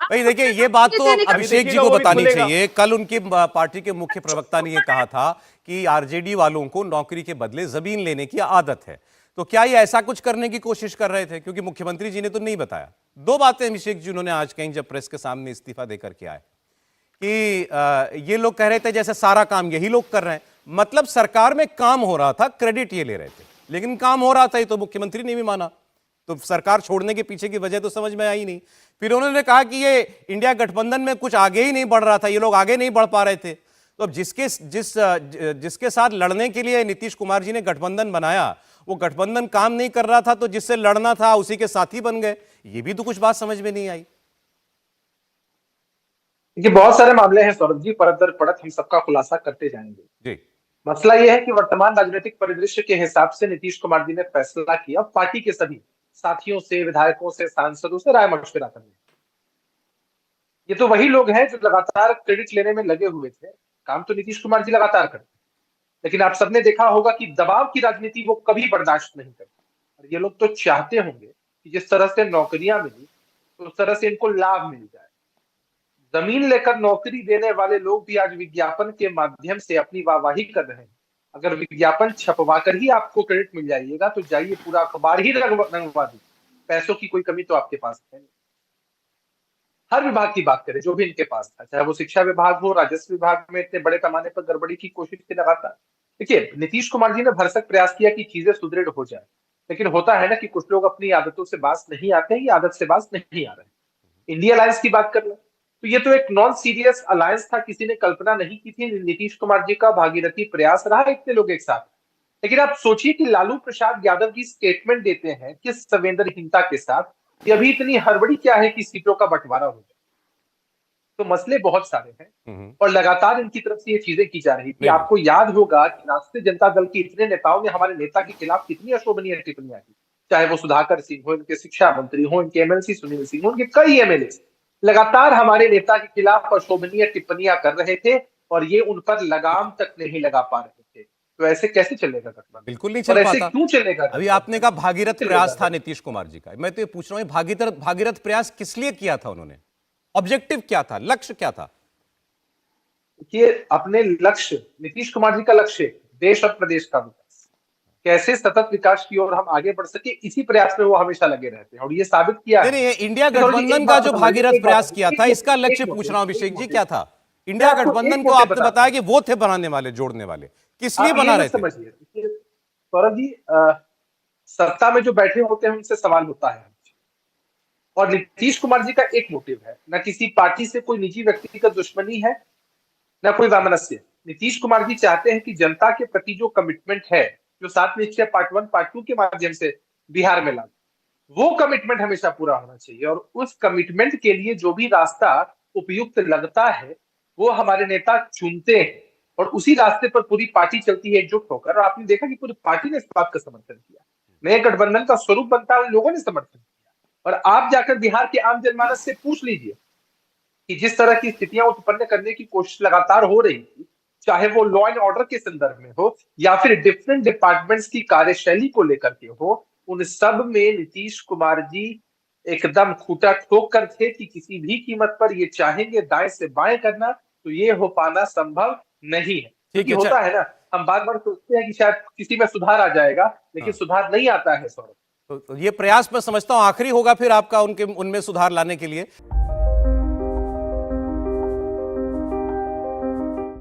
भाई देखिए, ये बात तो अभिषेक जी को बतानी चाहिए। कल उनकी पार्टी के मुख्य प्रवक्ता ने ये कहा था कि आरजेडी वालों को नौकरी के बदले जमीन लेने की आदत है। तो क्या ये ऐसा कुछ करने की कोशिश कर रहे थे? क्योंकि मुख्यमंत्री जी ने तो नहीं बताया। दो बातें अभिषेक जी उन्होंने आज कहीं जब प्रेस के सामने इस्तीफा देकर के आए कि ये लोग कह रहे थे जैसे सारा काम यही लोग कर रहे हैं। मतलब सरकार में काम हो रहा था, क्रेडिट ये ले रहे थे, लेकिन काम हो रहा था ये तो मुख्यमंत्री ने भी माना। तो सरकार छोड़ने के पीछे की वजह तो समझ में आई नहीं। फिर उन्होंने कहा कि ये इंडिया गठबंधन में कुछ आगे ही नहीं बढ़ रहा था, ये लोग आगे नहीं बढ़ पा रहे थे। तो अब जिसके साथ लड़ने के लिए नीतीश कुमार जी ने गठबंधन बनाया, वो गठबंधन काम नहीं कर रहा था, तो जिससे लड़ना था उसी के साथी बन गए। ये भी तो कुछ बात समझ में नहीं आई। देखिए, बहुत सारे मामले हैं सौरभ जी, परत दर परत हम सबका खुलासा करते जाएंगे जी। मसला यह है कि वर्तमान राजनीतिक परिदृश्य के हिसाब से नीतीश कुमार जी ने फैसला किया पार्टी के सभी साथियों से, विधायकों से, सांसदों से राय मशविरा करने। ये तो वही लोग हैं जो लगातार क्रेडिट लेने में लगे हुए थे। काम तो नीतीश कुमार जी लगातार करते, लेकिन आप सबने देखा होगा कि दबाव की राजनीति वो कभी बर्दाश्त नहीं करते। और ये लोग तो चाहते होंगे कि जिस तरह से नौकरियां मिली, तो उस तरह से इनको लाभ मिल जाए। जमीन लेकर नौकरी देने वाले लोग भी आज विज्ञापन के माध्यम से अपनी वाहवाही कर रहे हैं। अगर विज्ञापन छपवा कर ही आपको क्रेडिट मिल जाइएगा तो जाइए पूरा अखबार ही रंगवा दीजिए, पैसों की कोई कमी तो आपके पास है नहीं। हर विभाग की बात करें जो भी इनके पास था, चाहे वो शिक्षा विभाग हो, राजस्व विभाग में इतने बड़े पैमाने पर गड़बड़ी की कोशिश की लगातार। देखिए, नीतीश कुमार जी ने भरसक प्रयास किया कि चीजें सुदृढ़ हो जाए, लेकिन होता है ना कि कुछ लोग अपनी आदतों से बाज नहीं आते हैं, या आदत से बाज नहीं आ रहे हैं। इंडिया अलायंस की बात कर लें तो ये तो एक नॉन सीरियस अलायंस था, किसी ने कल्पना नहीं की थी। नीतीश कुमार जी का भागीरथी प्रयास रहा इतने लोग एक साथ। लेकिन आप सोचिए कि लालू प्रसाद यादव जी स्टेटमेंट देते हैं किस संवेदनहीनता के साथ कि अभी इतनी हड़बड़ी क्या है कि सीटों का बंटवारा हो जाए। तो मसले बहुत सारे हैं और लगातार इनकी तरफ से ये चीजें की जा रही थी। आपको याद होगा कि राष्ट्रीय जनता दल के इतने नेताओं ने हमारे नेता के खिलाफ कितनी अशोभनीय टिप्पणियां की, चाहे वो सुधाकर सिंह हो, इनके शिक्षा मंत्री हो, इनके एमएलसी सुनील सिंह हो, उनके कई एमएलए लगातार हमारे नेता के खिलाफ अशोभनीय टिप्पणियां कर रहे थे और ये उन पर लगाम तक नहीं लगा पा रहे थे। तो ऐसे कैसे चलेगा गठबंधन? बिल्कुल नहीं और चल ऐसे पाता। क्यों चलेगा? अभी आपने कहा भागीरथ प्रयास था नीतीश कुमार जी का। मैं तो ये पूछ रहा हूं, भागीरथ प्रयास किस लिए किया था उन्होंने? ऑब्जेक्टिव क्या था, लक्ष्य क्या था? कि अपने लक्ष्य, नीतीश कुमार जी का लक्ष्य देश और प्रदेश का विकास, कैसे सतत विकास की ओर हम आगे बढ़ सके, इसी प्रयास में वो हमेशा लगे रहते हैं और ये साबित किया है। नहीं, इंडिया गठबंधन का जो भागीरथ प्रयास किया था, इसका लक्ष्य पूछ रहा हूं अभिषेक जी, क्या था? इंडिया गठबंधन को आपने बताया कि वो थे बनाने वाले, जोड़ने वाले। किस लिए बना रहे थे? समझिए सौरभ जी, सत्ता में जो बैठे होते हैं उनसे सवाल होता है, और नीतीश कुमार जी का एक मोटिव है, न किसी पार्टी से कोई निजी व्यक्तिगत दुश्मनी है, न कोई वैमनस्य। नीतीश कुमार जी चाहते हैं कि जनता के प्रति जो कमिटमेंट है, जो 7 निश्चय पार्ट 1 पार्ट 2 के माध्यम से बिहार में लागू, वो कमिटमेंट हमेशा पूरा होना चाहिए। और उस कमिटमेंट के लिए जो भी रास्ता उपयुक्त लगता है वो हमारे नेता चुनते हैं और उसी रास्ते पर पूरी पार्टी चलती है एकजुट होकर। और आपने देखा कि पूरी पार्टी ने इस बात का समर्थन किया। नए गठबंधन का स्वरूप बनता है, लोगों ने समर्थन किया। और आप जाकर बिहार के आम जनमानस से पूछ लीजिए कि जिस तरह की स्थितियां उत्पन्न करने की कोशिश लगातार हो रही थी, चाहे वो लॉ एंड ऑर्डर के संदर्भ में हो या फिर डिफरेंट डिपार्टमेंट्स की कार्यशैली को लेकर के हो, उन सब में नीतीश कुमार जी एकदम खूंटा ठोक कर थे कि किसी भी कीमत पर ये चाहेंगे दाएं से बाएं करना, तो ये हो पाना संभव नहीं है। क्योंकि होता है ना, हम बार बार सोचते हैं कि शायद किसी में सुधार आ जाएगा, लेकिन सुधार नहीं आता है सौरभ। तो ये प्रयास मैं समझता हूं आखिरी होगा फिर आपका उनमें सुधार लाने के लिए।